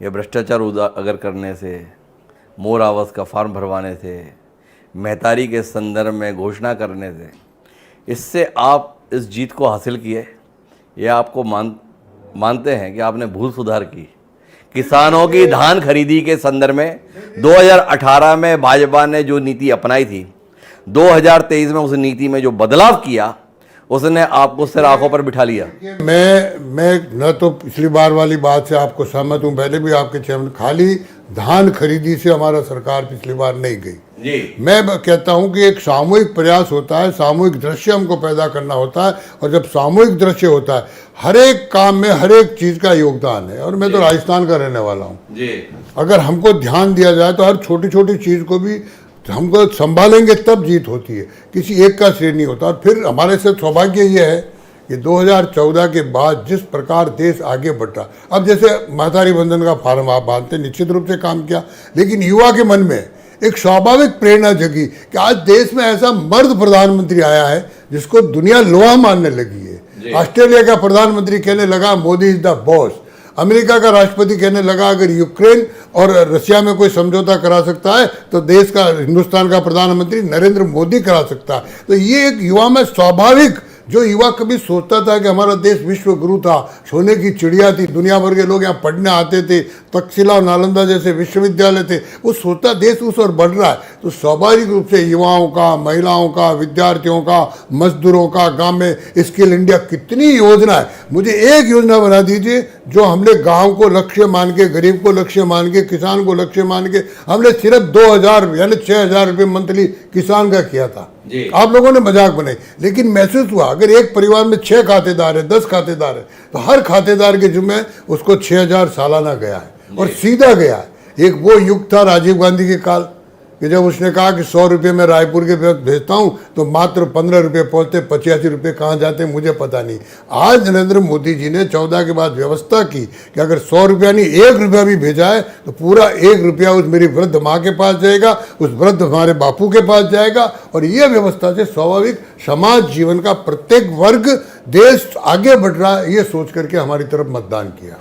ये भ्रष्टाचार अगर करने से, मोर आवास का फॉर्म भरवाने से, महतारी के संदर्भ में घोषणा करने से, इससे आप इस जीत को हासिल किए या आपको मानते हैं कि आपने भूल सुधार की? किसानों की धान खरीदी के संदर्भ में 2018 में भाजपा ने जो नीति अपनाई थी, 2023 में उस नीति में जो बदलाव किया, उसने आपको सिर आंखों पर बिठा लिया। मैं न तो पिछली बार वाली बात से आपको सहमत हूं, पहले भी आपके चैनल, खाली धान खरीदी से हमारा सरकार पिछली बार नहीं गई जी। मैं कहता हूं कि एक सामूहिक प्रयास होता है, सामूहिक दृश्य हमको पैदा करना होता है, और जब सामूहिक दृश्य होता है, हर एक काम में हर एक चीज का योगदान है। और मैं तो राजस्थान का रहने वाला हूँ जी। अगर हमको ध्यान दिया जाए तो हर छोटी छोटी चीज को भी हमको संभालेंगे तब जीत होती है, किसी एक का श्रेय नहीं होता। और फिर हमारे से सौभाग्य ये है कि 2014 के बाद जिस प्रकार देश आगे बढ़ा, अब जैसे महतारी बंधन का फार्म आप बांधते, निश्चित रूप से काम किया, लेकिन युवा के मन में एक स्वाभाविक प्रेरणा जगी कि आज देश में ऐसा मर्द प्रधानमंत्री आया है जिसको दुनिया लोहा मानने लगी है। ऑस्ट्रेलिया का प्रधानमंत्री कहने लगा Modi is the boss, America का राष्ट्रपति कहने लगा अगर यूक्रेन और रशिया में कोई समझौता करा सकता है तो देश का, हिंदुस्तान का प्रधानमंत्री नरेंद्र मोदी करा सकता है। तो ये एक युवा में स्वाभाविक, जो युवा कभी सोचता था कि हमारा देश विश्व गुरु था, सोने की चिड़िया थी, दुनिया भर के लोग यहाँ पढ़ने आते थे, तक्षशिला और नालंदा जैसे विश्वविद्यालय थे, वो सोचता देश उस ओर बढ़ रहा है। तो स्वाभाविक रूप से युवाओं का, महिलाओं का, विद्यार्थियों का, मजदूरों का, गांव में स्किल इंडिया, कितनी योजना है। मुझे एक योजना बना दीजिए जो हमने गांव को लक्ष्य मान के, गरीब को लक्ष्य मान के, किसान को लक्ष्य मान के, हमने सिर्फ 2000 यानी 6000 रुपये मंथली किसान का किया था। आप लोगों ने मजाक बनाई, लेकिन महसूस हुआ अगर एक परिवार में 6 खातेदार है, 10 खातेदार है, तो हर खातेदार के जिम्मे उसको 6000 सालाना गया है, और सीधा गया है। एक वो युग था राजीव गांधी के काल कि जब उसने कहा कि 100 रुपये में रायपुर के भेजता हूं तो मात्र 15 रुपये पहुंचते, 85 रुपये कहाँ जाते मुझे पता नहीं। आज नरेंद्र मोदी जी ने 14 के बाद व्यवस्था की कि अगर 100 रुपया नहीं 1 रुपया भी भेजा है तो पूरा 1 रुपया उस मेरी वृद्ध माँ के पास जाएगा, उस वृद्ध हमारे बापू के पास जाएगा। और ये व्यवस्था से स्वाभाविक समाज जीवन का प्रत्येक वर्ग, देश आगे बढ़ रहा है, ये सोच करके हमारी तरफ मतदान किया।